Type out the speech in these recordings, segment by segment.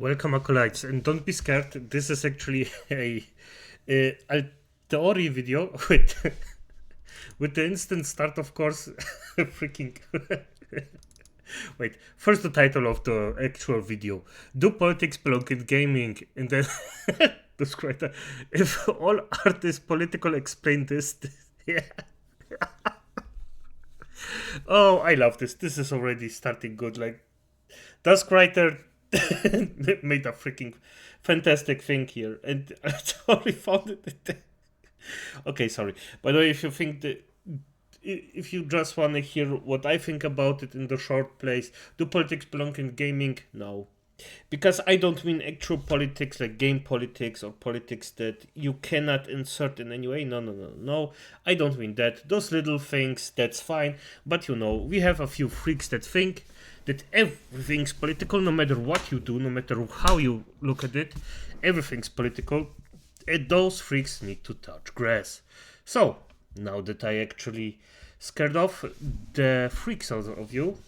Welcome, acolytes, and don't be scared. This is actually a Alteori video with the instant start, of course. Freaking. Wait, first the title of the actual video: Do politics belong in gaming? And then describe that. If all art is political, explain this. Yeah. Oh, I love this. This is already starting good. Like, Dusk Writer made a freaking fantastic thing here, and I totally found it. Okay, sorry. By the way, if you think that, if you just want to hear what I think about it in the short place, do politics belong in gaming? No. Because I don't mean actual politics like game politics or politics that you cannot insert in any way. No. I don't mean that. Those little things, that's fine. But we have a few freaks that think that everything's political, no matter what you do, no matter how you look at it, everything's political. And those freaks need to touch grass. So, now that I actually scared off the freaks of you,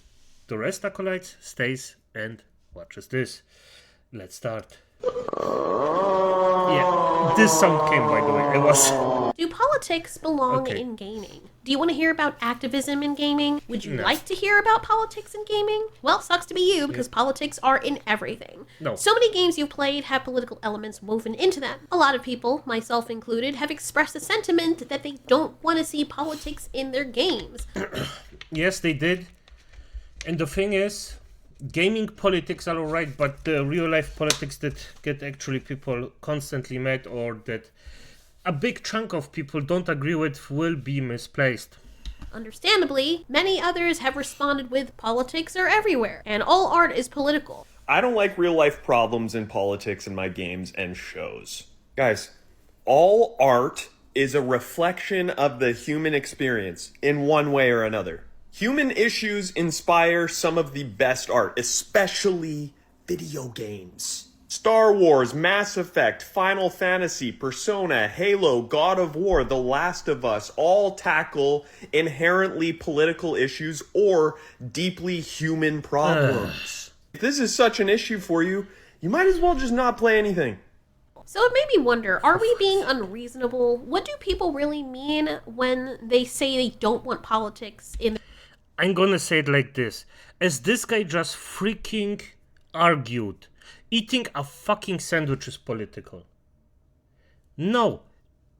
the rest acolytes stays and watches this. Let's start. Yeah, this sound came, by the way. I was... Do politics belong in gaming? Do you want to hear about activism in gaming? Would you like to hear about politics in gaming? Well, sucks to be you, because politics are in everything. No. So many games you've played have political elements woven into them. A lot of people, myself included, have expressed a sentiment that they don't want to see politics in their games. Yes, they did. And the thing is, gaming politics are alright, but the real life politics that get actually people constantly mad or that a big chunk of people don't agree with will be misplaced. Understandably, many others have responded with politics are everywhere, and all art is political. I don't like real life problems in politics in my games and shows. Guys, all art is a reflection of the human experience in one way or another. Human issues inspire some of the best art, especially video games. Star Wars, Mass Effect, Final Fantasy, Persona, Halo, God of War, The Last of Us all tackle inherently political issues or deeply human problems. If this is such an issue for you, you might as well just not play anything. So it made me wonder, are we being unreasonable? What do people really mean when they say they don't want politics in? I'm gonna say it like this. As this guy just freaking argued, eating a fucking sandwich is political. No.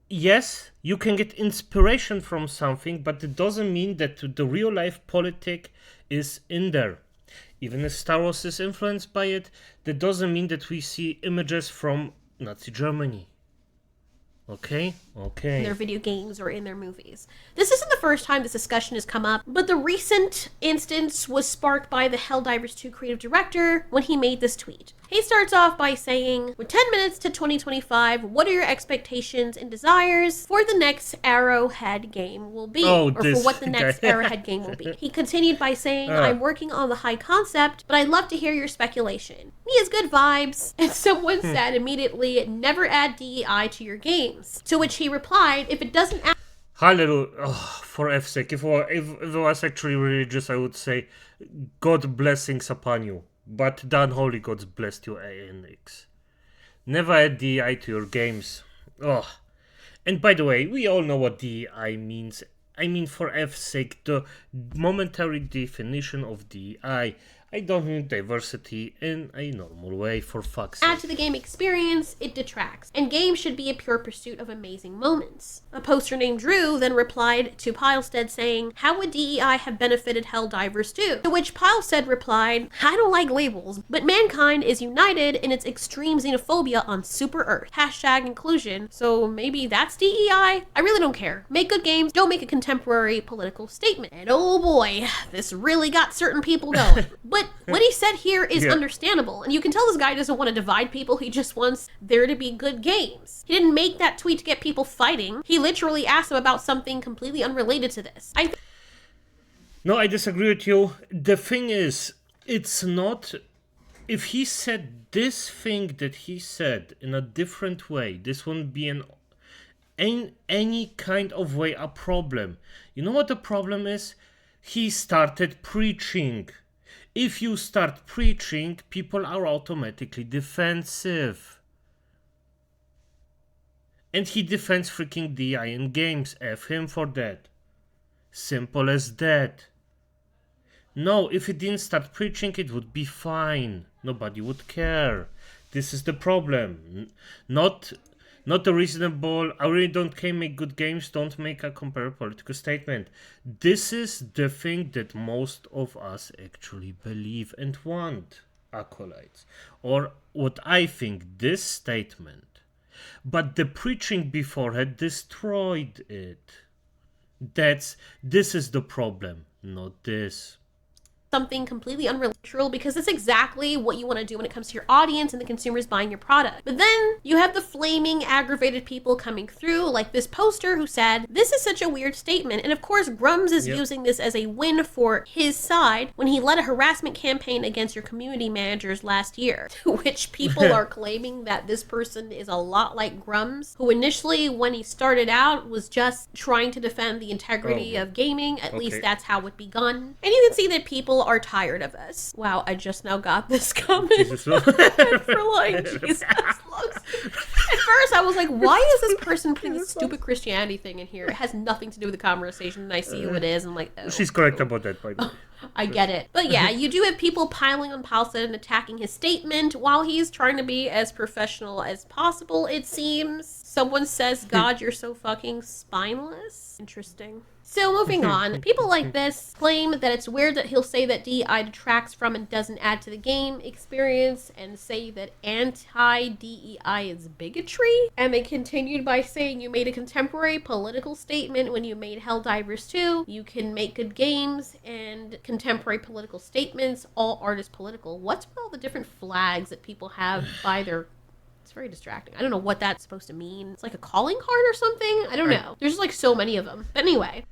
Yes, you can get inspiration from something, but it doesn't mean that the real life politic is in there. Even if Star Wars is influenced by it, that doesn't mean that we see images from Nazi Germany. Okay. In their video games or in their movies. This isn't the first time this discussion has come up, but the recent instance was sparked by the Helldivers 2 creative director when he made this tweet. He starts off by saying, with 10 minutes to 2025, what are your expectations and desires for the next Arrowhead game will be? For what the next Arrowhead game will be. He continued by saying, I'm working on the high concept, but I'd love to hear your speculation. He has good vibes. And someone said immediately, never add DEI to your games. To which he replied, if it doesn't add... Hallelujah. Oh, for F's sake. If it was actually religious, I would say, God blessings upon you. But the unholy gods blessed you, ANX. Never add DEI to your games. Oh. And by the way, we all know what DEI means. I mean, for F's sake, the momentary definition of DEI. I don't mean diversity in a normal way, for fuck's sake. Add to the game experience, it detracts. And games should be a pure pursuit of amazing moments. A poster named Drew then replied to Pilestead saying, how would DEI have benefited Helldivers 2? To which Pilestead replied, I don't like labels, but mankind is united in its extreme xenophobia on Super Earth. Hashtag inclusion. So maybe that's DEI? I really don't care. Make good games, don't make a contemporary political statement. And oh boy, this really got certain people going. But what he said here is understandable, and you can tell this guy doesn't want to divide people, he just wants there to be good games. He didn't make that tweet to get people fighting, he literally asked them about something completely unrelated to this. No, I disagree with you. The thing is, it's not... If he said this thing that he said in a different way, this wouldn't be in any kind of way a problem. You know what the problem is? He started preaching. If you start preaching, people are automatically defensive. And he defends freaking DI in games. F him for that. Simple as that. No, if he didn't start preaching, it would be fine. Nobody would care. This is the problem. Not a reasonable, I really don't care, make good games, don't make a comparable political statement. This is the thing that most of us actually believe and want, acolytes. Or what I think, this statement. But the preaching before had destroyed it. This is the problem, not this. Something completely unreal because that's exactly what you want to do when it comes to your audience and the consumers buying your product. But then you have the flaming, aggravated people coming through, like this poster who said, "This is such a weird statement." And of course, Grums is using this as a win for his side when he led a harassment campaign against your community managers last year, to which people are claiming that this person is a lot like Grums, who initially, when he started out, was just trying to defend the integrity of gaming. At least that's how it begun. And you can see that people are tired of us. Wow, I just now got this comment for like Jesus looks. At first I was like, why is this person putting this stupid Christianity thing in here? It has nothing to do with the conversation, and I see who it is, and I'm like, oh, she's correct about that, by the way. I get it. But yeah, you do have people piling on Palset and attacking his statement while he's trying to be as professional as possible, it seems. Someone says, "God, you're so fucking spineless." Interesting. So moving on, people like this claim that it's weird that he'll say that DEI detracts from and doesn't add to the game experience, and say that anti-DEI is bigotry. And they continued by saying, "You made a contemporary political statement when you made Helldivers 2. You can make good games and contemporary political statements. All art is political." What's with all the different flags that people have by their... It's very distracting. I don't know what that's supposed to mean. It's like a calling card or something? I don't know. There's like so many of them. But anyway...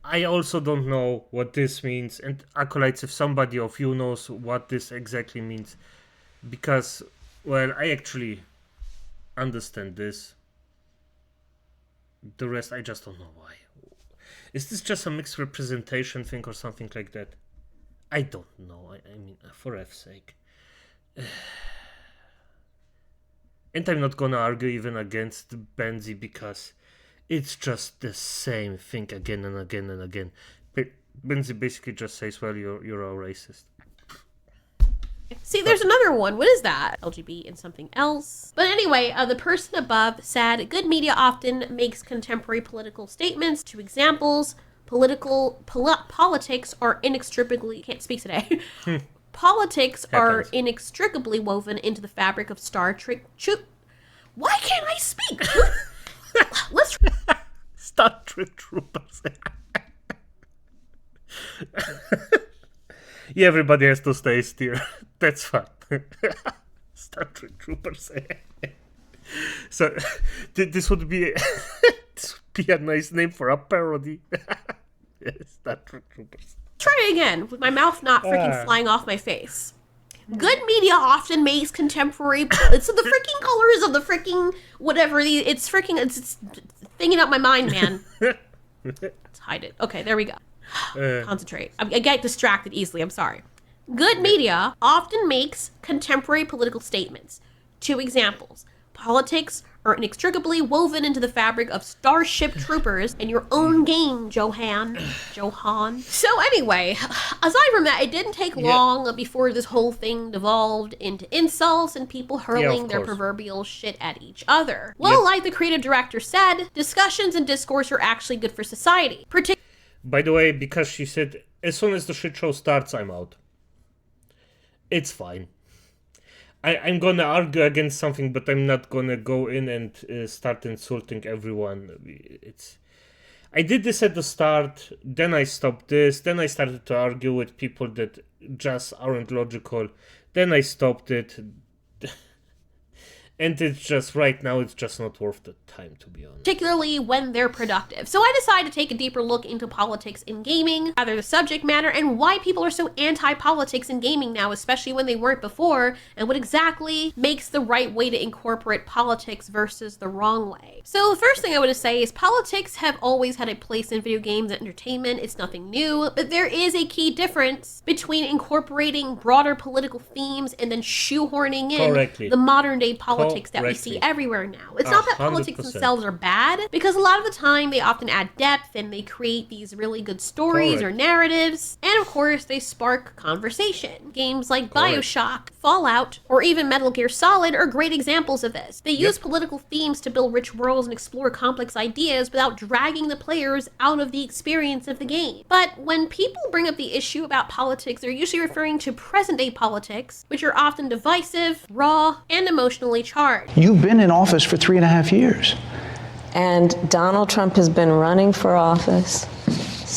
I also don't know what this means, and acolytes, if somebody of you knows what this exactly means, because, well, I actually understand this. The rest, I just don't know why. Is this just a mixed representation thing or something like that? I don't know. I mean, for F's sake. And I'm not gonna argue even against Benzi, because it's just the same thing again and again and again. Benzi basically just says, well, you're a racist. See, there's another one. What is that? LGBT and something else. But anyway, the person above said, "Good media often makes contemporary political statements. 2 examples. Politics are inextricably... Can't speak today. Politics are inextricably woven into the fabric of Star Trek... Why can't I speak? Let's... Star Trek Troopers. Yeah, everybody has to stay still. That's fine. Star Trek Troopers. So, this would be a nice name for a parody. Star Trek Troopers. Try it again, with my mouth not freaking flying off my face. Good media often makes contemporary... It's the freaking colors of the freaking... Whatever. It's thinking up my mind, man. Let's hide it. Okay, there we go. Concentrate. I get distracted easily. I'm sorry. Good media often makes contemporary political statements. 2 examples. Politics are inextricably woven into the fabric of Starship Troopers and your own game, Johan. So anyway, aside from that, it didn't take long before this whole thing devolved into insults and people hurling their proverbial shit at each other. Well, like the creative director said, discussions and discourse are actually good for society. By the way, because she said, as soon as the shit show starts, I'm out. It's fine. I'm gonna argue against something, but I'm not gonna go in and start insulting everyone. I did this at the start, then I stopped this, then I started to argue with people that just aren't logical, then I stopped it. And it's just, right now, it's just not worth the time, to be honest. Particularly when they're productive. So I decided to take a deeper look into politics in gaming, rather the subject matter, and why people are so anti-politics in gaming now, especially when they weren't before, and what exactly makes the right way to incorporate politics versus the wrong way. So the first thing I want to say is politics have always had a place in video games and entertainment. It's nothing new, but there is a key difference between incorporating broader political themes and then shoehorning in Correctly. the modern day politics that we see everywhere now. It's not that politics 100%. themselves are bad, because a lot of the time they often add depth and they create these really good stories or narratives, and of course they spark conversation. Games like Bioshock, Fallout, or even Metal Gear Solid are great examples of this. They use political themes to build rich worlds and explore complex ideas without dragging the players out of the experience of the game. But when people bring up the issue about politics, they're usually referring to present-day politics, which are often divisive, raw, and emotionally charged. You've been in office for 3.5 years. And Donald Trump has been running for office.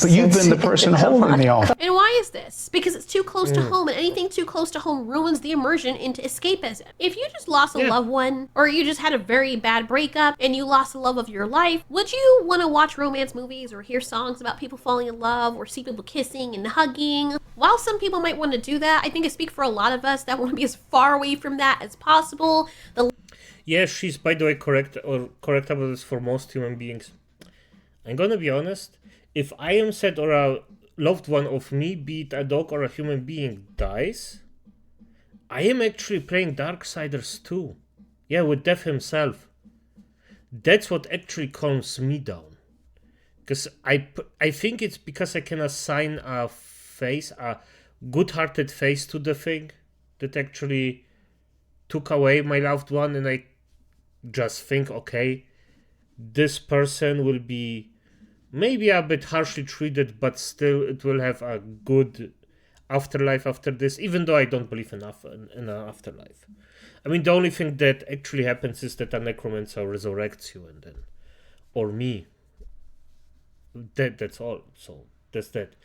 But you've been the person holding the office. And why is this? Because it's too close to home, and anything too close to home ruins the immersion into escapism. If you just lost a loved one, or you just had a very bad breakup, and you lost the love of your life, would you want to watch romance movies or hear songs about people falling in love or see people kissing and hugging? While some people might want to do that, I think I speak for a lot of us that want to be as far away from that as possible. Yeah, she's, by the way, correct about this for most human beings. I'm gonna be honest. If I am sad or a loved one of me, be it a dog or a human being, dies, I am actually playing Darksiders 2. Yeah, with Death himself. That's what actually calms me down. Because I think it's because I can assign a face, a good-hearted face to the thing that actually took away my loved one, and I just think, okay, this person will be maybe a bit harshly treated, but still it will have a good afterlife after this, even though I don't believe in an afterlife. I mean, the only thing that actually happens is that a necromancer resurrects you, and then, or me. That's all. So that's that.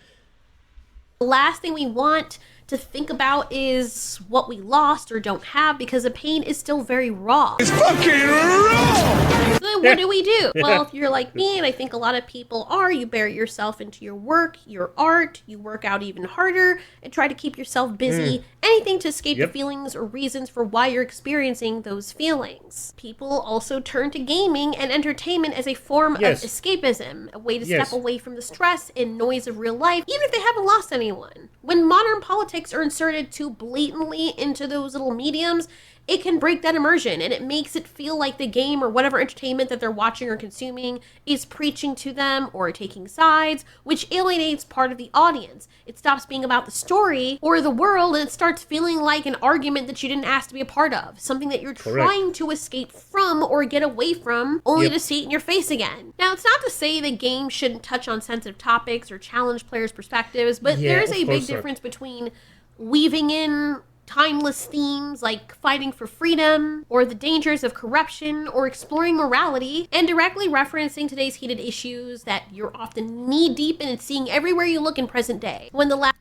The last thing we want to think about is what we lost or don't have, because the pain is still very raw. It's fucking raw! So then what do we do? Well, if you're like me, and I think a lot of people are, you bury yourself into your work, your art, you work out even harder, and try to keep yourself busy. Anything to escape the feelings or reasons for why you're experiencing those feelings. People also turn to gaming and entertainment as a form of escapism, a way to step away from the stress and noise of real life, even if they haven't lost anyone. When modern politics are inserted too blatantly into those little mediums, it can break that immersion, and it makes it feel like the game or whatever entertainment that they're watching or consuming is preaching to them or taking sides, which alienates part of the audience. It stops being about the story or the world, and it starts feeling like an argument that you didn't ask to be a part of, something that you're trying to escape from or get away from, only to see it in your face again. Now, it's not to say that games shouldn't touch on sensitive topics or challenge players' perspectives, but there is a big difference between weaving in timeless themes like fighting for freedom, or the dangers of corruption, or exploring morality, and directly referencing today's heated issues that you're often knee-deep in and seeing everywhere you look in present day. When the latter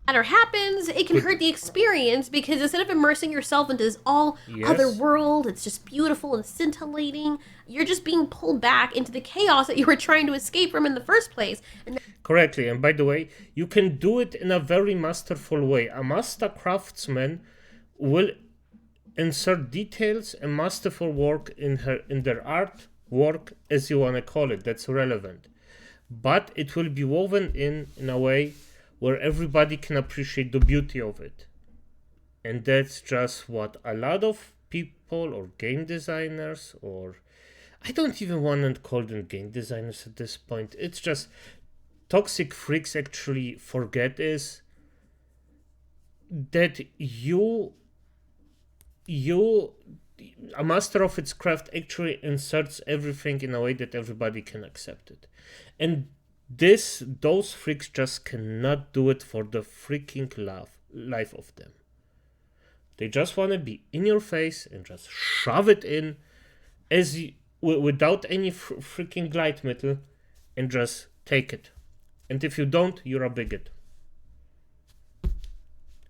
happens, it can hurt the experience, because instead of immersing yourself into this other world, it's just beautiful and scintillating, you're just being pulled back into the chaos that you were trying to escape from in the first place. Correctly, and by the way, you can do it in a very masterful way. A master craftsman will insert details and masterful work in their art work, as you want to call it. That's relevant, but it will be woven in a way where everybody can appreciate the beauty of it. And that's just what a lot of people or game designers, or I don't even want to call them game designers at this point, it's just toxic freaks actually forget is that you a master of its craft actually inserts everything in a way that everybody can accept it. And those freaks just cannot do it for the freaking life of them. They just want to be in your face and just shove it in without any freaking glide metal, and just take it. And if you don't, you're a bigot.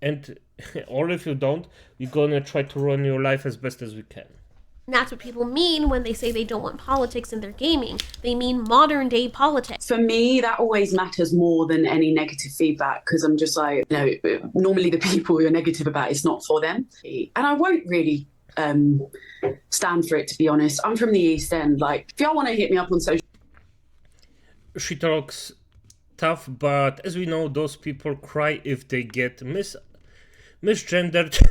And or if you don't, we're gonna try to run your life as best as we can. And that's what people mean when they say they don't want politics in their gaming. They mean modern day politics. For me, that always matters more than any negative feedback, because I'm just like, normally the people who are negative about it's not for them. And I won't really stand for it, to be honest. I'm from the East End. Like, if y'all want to hit me up on social... She talks tough, but as we know, those people cry if they get misgendered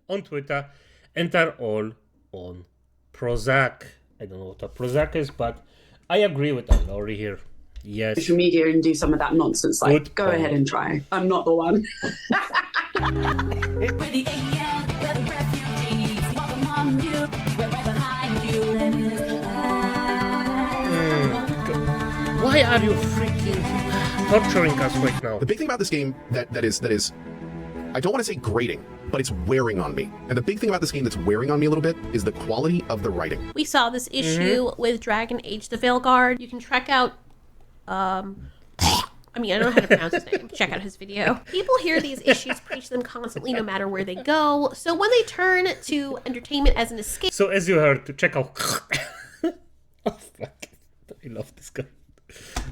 on Twitter and are all on Prozac. I don't know what a Prozac is, but I agree with Alteori here. Yes. social media and do some of that nonsense. Like, Good go point. ahead and try. I'm not the one. Why are you freaking torturing us right now? The big thing about this game that is I don't want to say grating, but it's wearing on me. And the big thing about this game that's wearing on me a little bit is the quality of the writing. We saw this issue with Dragon Age the Veilguard. You can check out I don't know how to pronounce his name. Check out his video. People hear these issues, preach them constantly no matter where they go. So when they turn to entertainment as an escape, So as you heard, check out. Oh, fuck. I love this guy.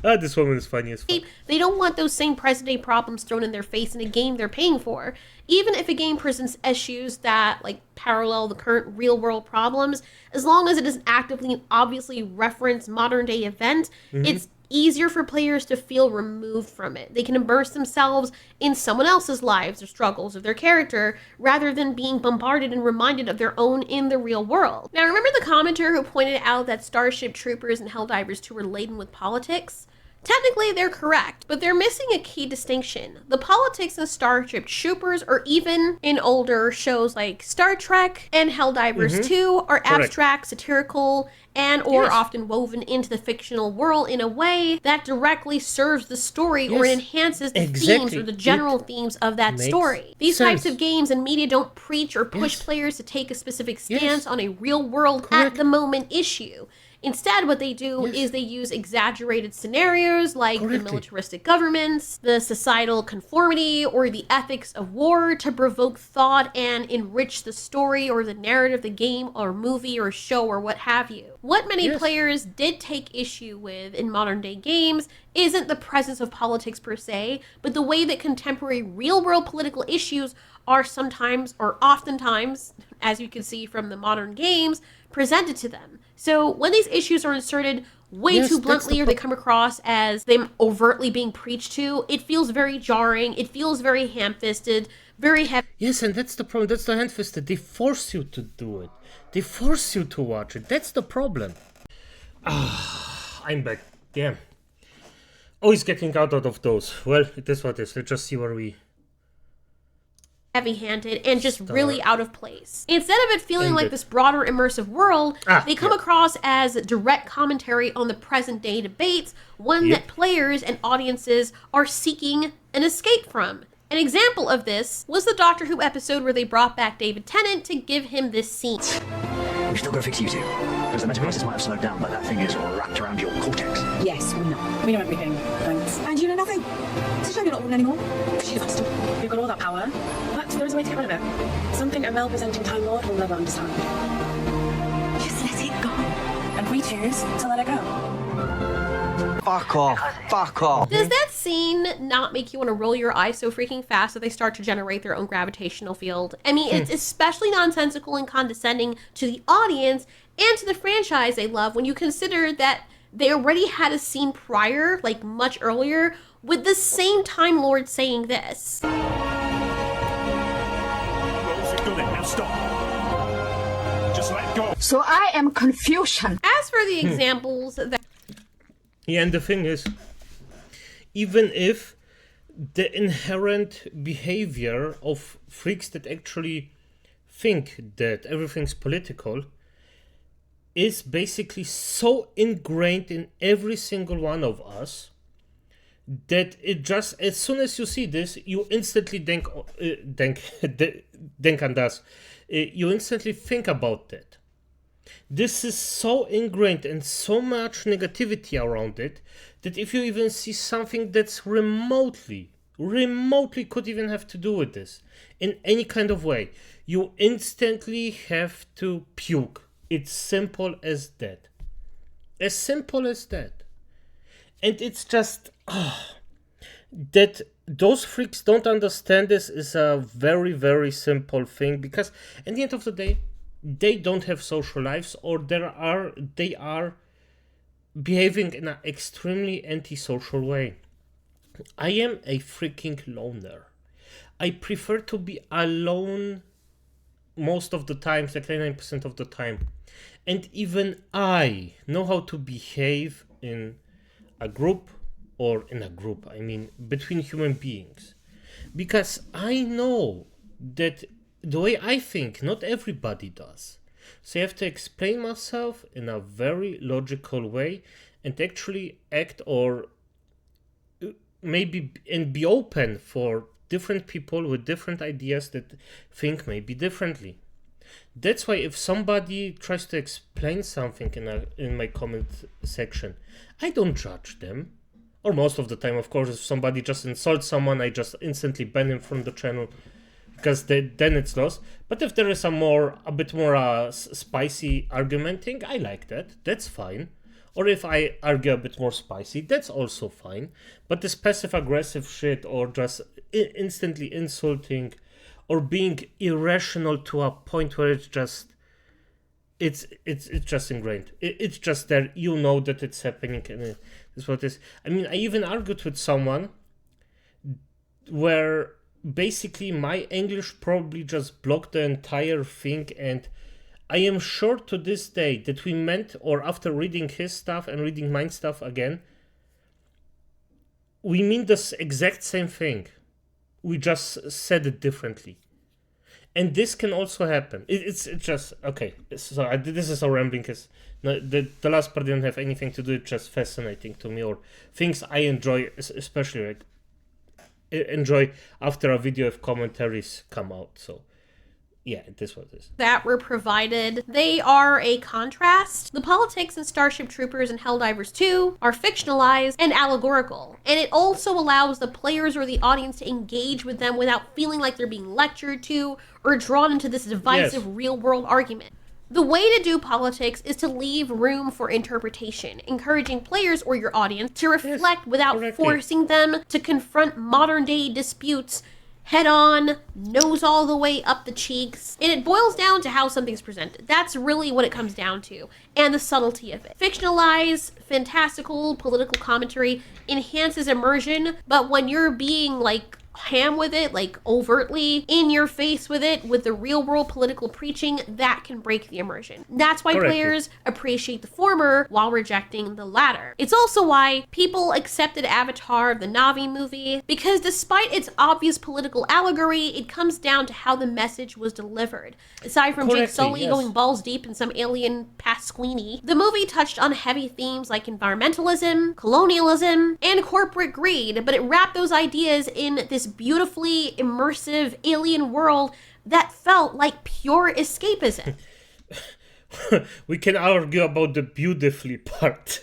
This woman is funny as fuck. they don't want those same present-day problems thrown in their face in a game they're paying for. Even if a game presents issues that parallel the current real-world problems, as long as it doesn't actively and obviously reference modern-day events, it's easier for players to feel removed from it. They can immerse themselves in someone else's lives or struggles of their character rather than being bombarded and reminded of their own in the real world. Now, remember the commenter who pointed out that Starship Troopers and Helldivers 2 were laden with politics? Technically, they're correct, but they're missing a key distinction. The politics in Starship Troopers, or even in older shows like Star Trek and Helldivers 2, are abstract, satirical, and or often woven into the fictional world in a way that directly serves the story or enhances the themes or the general themes of that story. These types of games and media don't preach or push players to take a specific stance on a real-world, at-the-moment issue. Instead, what they do is they use exaggerated scenarios like the militaristic governments, the societal conformity, or the ethics of war to provoke thought and enrich the story or the narrative of the game or movie or show or what have you. What many players did take issue with in modern day games isn't the presence of politics per se, but the way that contemporary real-world political issues are sometimes or oftentimes, as you can see from the modern games, presented to them. So when these issues are inserted way too bluntly or they come across as them overtly being preached to, it feels very jarring, it feels very ham-fisted, very heavy. Yes, and that's the problem. That's the hand-fisted. They force you to do it. They force you to watch it. That's the problem. I'm back. Damn. Always getting out of those. Well, it is what it is. Let's just see where we... heavy-handed and just really out of place. Instead of it feeling like this broader immersive world, they come across as direct commentary on the present-day debates, one that players and audiences are seeking an escape from. An example of this was the Doctor Who episode where they brought back David Tennant to give him this scene. We've still got to fix you two. Because the metabasis might have slowed down, but that thing is wrapped around your cortex. Yes, we know. We know everything. Thanks. And you know nothing. It's a shame you're not one anymore. Because you've lost it. You've got all that power, but there is a way to get rid of it. Something a male-presenting Time Lord will never understand. Just let it go. And we choose to let it go. Fuck off. Fuck off. Does that scene not make you want to roll your eyes so freaking fast that they start to generate their own gravitational field? I mean, it's especially nonsensical and condescending to the audience and to the franchise they love when you consider that they already had a scene prior, much earlier, with the same Time Lord saying this. Well, you've done it. Now stop. Just let go. So I am confusion. As for the examples that... Yeah, and the thing is, even if the inherent behavior of freaks that actually think that everything's political is basically so ingrained in every single one of us that it just, as soon as you see this, you instantly think on das. You instantly think about that. This is so ingrained and so much negativity around it that if you even see something that's remotely could even have to do with this in any kind of way, you instantly have to puke. It's simple as that. As simple as that. And it's just that those freaks don't understand this is a very, very simple thing, because at the end of the day, they don't have social lives, or they are behaving in an extremely antisocial way. I am a freaking loner. I prefer to be alone most of the time, like 99% of the time. And even I know how to behave in a group, I mean, between human beings. Because I know that the way I think, not everybody does. So I have to explain myself in a very logical way and actually act, or maybe, and be open for different people with different ideas that think maybe differently. That's why if somebody tries to explain something in my comment section, I don't judge them. Or most of the time, of course, if somebody just insults someone, I just instantly ban him from the channel, because then it's lost. But if there is a bit more spicy argumenting, I like that. That's fine. Or if I argue a bit more spicy, that's also fine. But this passive-aggressive shit, or just instantly insulting, or being irrational to a point where it's just ingrained. It's just there. You know that it's happening, and it's what it is. I mean, I even argued with someone where basically my English probably just blocked the entire thing, and I am sure to this day that we meant, or after reading his stuff and reading mine stuff again, we mean the exact same thing. We just said it differently. And this can also happen. It's just, okay, so this is how rambling is. No, the last part didn't have anything to do, it's just fascinating to me, or things I enjoy, especially like enjoy after a video of commentaries come out. So yeah, this was this. That were provided. They are a contrast. The politics in Starship Troopers and Helldivers 2 are fictionalized and allegorical. And it also allows the players or the audience to engage with them without feeling like they're being lectured to or drawn into this divisive real-world argument. The way to do politics is to leave room for interpretation, encouraging players or your audience to reflect without forcing them to confront modern-day disputes head-on, nose all the way up the cheeks. And it boils down to how something's presented. That's really what it comes down to, and the subtlety of it. Fictionalized, fantastical, political commentary enhances immersion, but when you're being, like, ham with it, like overtly in your face with it, with the real world political preaching, that can break the immersion. That's why players appreciate the former while rejecting the latter. It's also why people accepted Avatar, the Na'vi movie, because despite its obvious political allegory, it comes down to how the message was delivered. Aside from Jake Sully going balls deep in some alien pasquini, the movie touched on heavy themes like environmentalism, colonialism, and corporate greed, but it wrapped those ideas in this beautifully immersive alien world that felt like pure escapism. We can argue about the beautifully part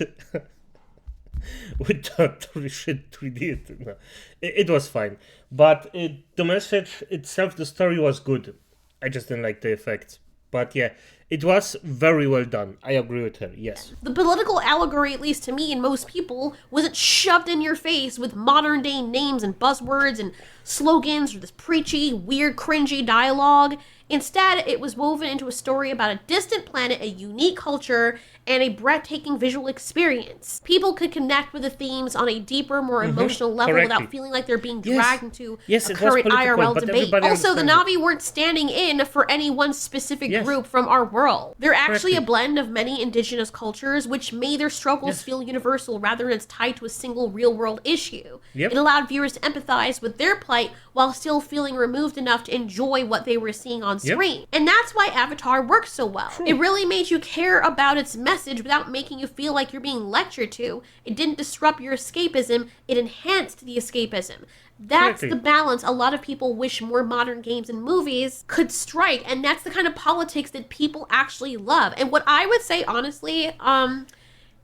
with the shit we did. No, it was fine, but the message itself, the story was good. I just didn't like the effects. But yeah, it was very well done. I agree with her, yes. The political allegory, at least to me and most people, wasn't shoved in your face with modern day names and buzzwords and slogans or this preachy, weird, cringy dialogue. Instead, it was woven into a story about a distant planet, a unique culture, and a breathtaking visual experience. People could connect with the themes on a deeper, more emotional level without feeling like they're being dragged into a current IRL debate. Also, the Na'vi weren't standing in for any one specific group from our world. They're actually a blend of many indigenous cultures, which made their struggles feel universal rather than it's tied to a single real-world issue. It allowed viewers to empathize with their plight while still feeling removed enough to enjoy what they were seeing on screen. And that's why Avatar works so well. It really made you care about its message without making you feel like you're being lectured to. It didn't disrupt your escapism, it enhanced the escapism. That's the balance a lot of people wish more modern games and movies could strike, and that's the kind of politics that people actually love. And what I would say, honestly,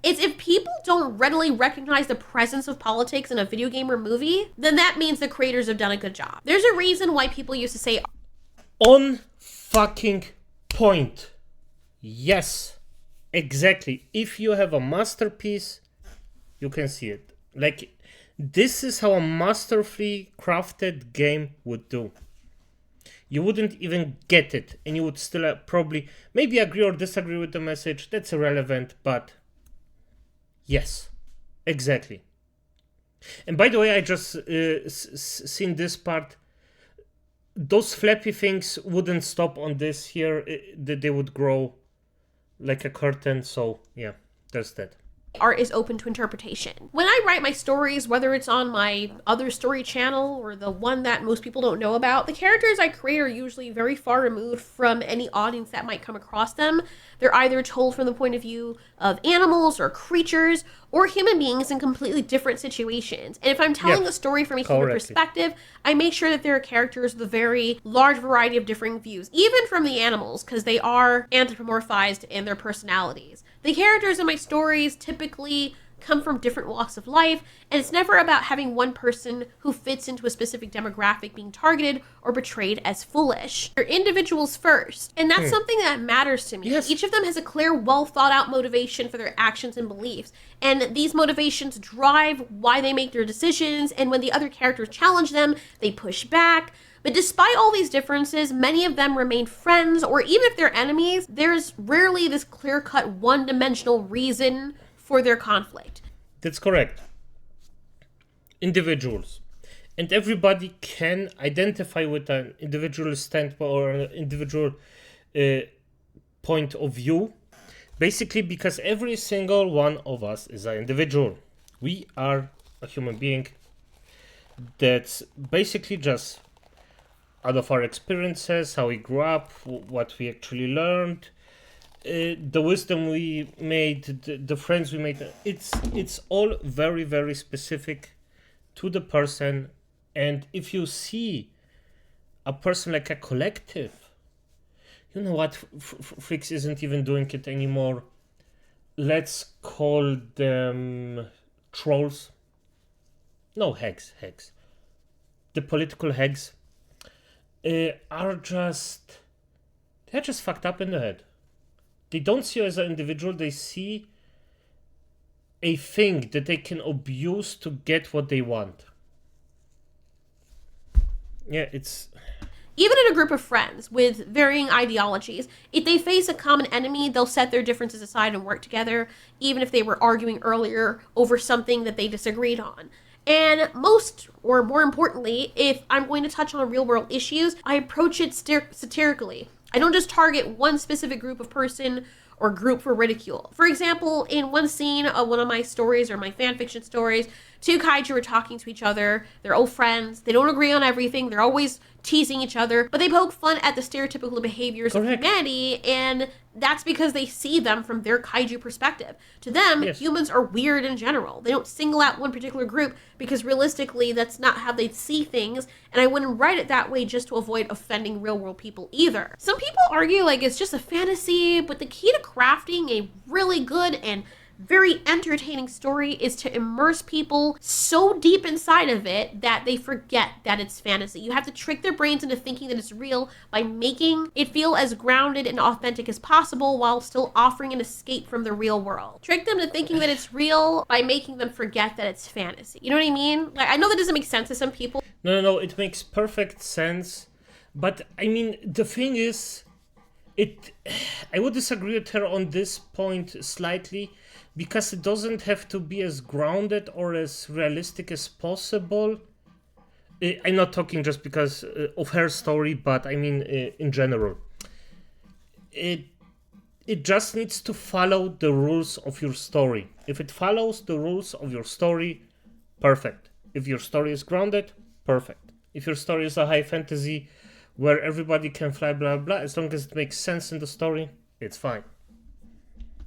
is if people don't readily recognize the presence of politics in a video game or movie, then that means the creators have done a good job. There's a reason why people used to say, on fucking point. Yes, exactly. If you have a masterpiece, you can see it. Like, this is how a masterfully crafted game would do. You wouldn't even get it, and you would still probably maybe agree or disagree with the message. That's irrelevant, but yes, exactly. And by the way, I just seen this part. Those flappy things wouldn't stop on this here. They would grow like a curtain. So yeah, there's that. Art is open to interpretation. When I write my stories, whether it's on my other story channel or the one that most people don't know about, the characters I create are usually very far removed from any audience that might come across them. They're either told from the point of view of animals or creatures or human beings in completely different situations. And if I'm telling a story from a human perspective, I make sure that there are characters with a very large variety of differing views, even from the animals, because they are anthropomorphized in their personalities. The characters in my stories typically come from different walks of life, and it's never about having one person who fits into a specific demographic being targeted or portrayed as foolish. They're individuals first, and that's something that matters to me. Each of them has a clear, well thought out motivation for their actions and beliefs, and these motivations drive why they make their decisions, and when the other characters challenge them, they push back. But despite all these differences, many of them remain friends, or even if they're enemies, there's rarely this clear-cut, one-dimensional reason for their conflict. That's correct. Individuals. And everybody can identify with an individual standpoint or an individual point of view. Basically, because every single one of us is an individual. We are a human being that's basically just out of our experiences, how we grew up, what we actually learned, the wisdom we made, the friends we made. It's all very, very specific to the person. And if you see a person like a collective, you know what, Freaks isn't even doing it anymore. Let's call them trolls. No, hags. The political hags. They're just fucked up in the head. They don't see you as an individual. They see a thing that they can abuse to get what they want. Yeah, it's... Even in a group of friends with varying ideologies, if they face a common enemy, they'll set their differences aside and work together, even if they were arguing earlier over something that they disagreed on. And most, or more importantly, if I'm going to touch on real-world issues, I approach it satirically. I don't just target one specific group of person or group for ridicule. For example, in one scene of one of my stories or my fanfiction stories, two kaiju are talking to each other. They're old friends. They don't agree on everything. They're always teasing each other, but they poke fun at the stereotypical behaviors of humanity, and that's because they see them from their kaiju perspective. To them, humans are weird in general. They don't single out one particular group because realistically, that's not how they see things, and I wouldn't write it that way just to avoid offending real-world people either. Some people argue like it's just a fantasy, but the key to crafting a really good and very entertaining story is to immerse people so deep inside of it that they forget that it's fantasy. You have to trick their brains into thinking that it's real by making it feel as grounded and authentic as possible while still offering an escape from the real world. Trick them to thinking that it's real by making them forget that it's fantasy. You know what I mean? Like, I know that doesn't make sense to some people. No, it makes perfect sense. But I mean, the thing is, I would disagree with her on this point slightly, because it doesn't have to be as grounded or as realistic as possible. I'm not talking just because of her story, but I mean in general. It just needs to follow the rules of your story. If it follows the rules of your story, perfect. If your story is grounded, perfect. If your story is a high fantasy where everybody can fly, blah, blah, as long as it makes sense in the story, it's fine.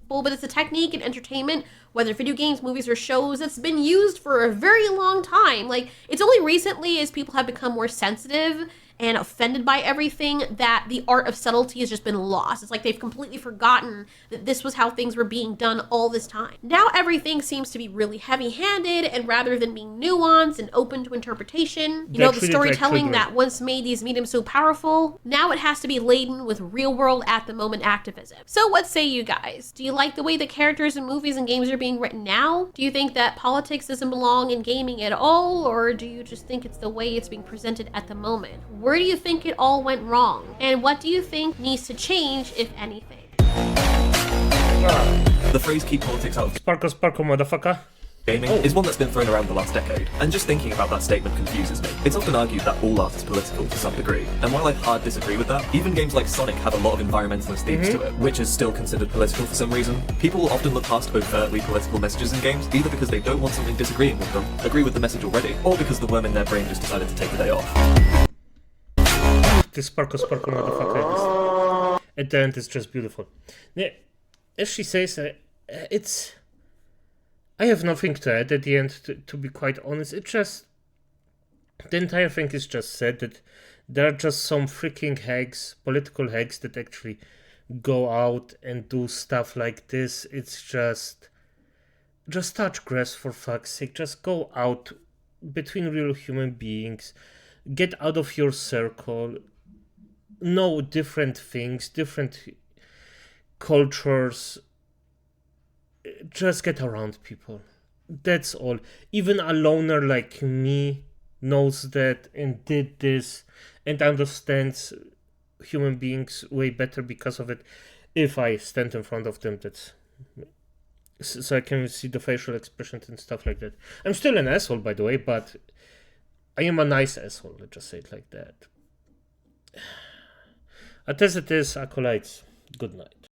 But it's a technique in entertainment, whether video games, movies, or shows, that's been used for a very long time. Like, it's only recently as people have become more sensitive and offended by everything that the art of subtlety has just been lost. It's like they've completely forgotten that this was how things were being done all this time. Now everything seems to be really heavy-handed, and rather than being nuanced and open to interpretation, you know, the storytelling that once made these mediums so powerful, now it has to be laden with real-world at-the-moment activism. So what say you guys? Do you like the way the characters in movies and games are being written now? Do you think that politics doesn't belong in gaming at all, or do you just think it's the way it's being presented at the moment? Where do you think it all went wrong? And what do you think needs to change, if anything? The phrase keep politics out of Sparkle, motherfucker. gaming is one that's been thrown around the last decade, and just thinking about that statement confuses me. It's often argued that all art is political to some degree, and while I hard disagree with that, even games like Sonic have a lot of environmentalist themes to it, which is still considered political for some reason. People will often look past overtly political messages in games, either because they don't want something disagreeing with them, agree with the message already, or because the worm in their brain just decided to take the day off. This sparkle, motherfucker. At the end, it's just beautiful. Yeah, as she says, it's... I have nothing to add at the end, to be quite honest. It just... The entire thing is just said that there are just some freaking hags, political hags, that actually go out and do stuff like this. It's just touch grass, for fuck's sake. Just go out between real human beings. Get out of your circle. Know different things, different cultures. Just get around people. That's all. Even a loner like me knows that and did this and understands human beings way better because of it. If I stand in front of them, that's so I can see the facial expressions and stuff like that. I'm still an asshole, by the way, but I am a nice asshole. Let's just say it like that. As it is, acolytes, good night.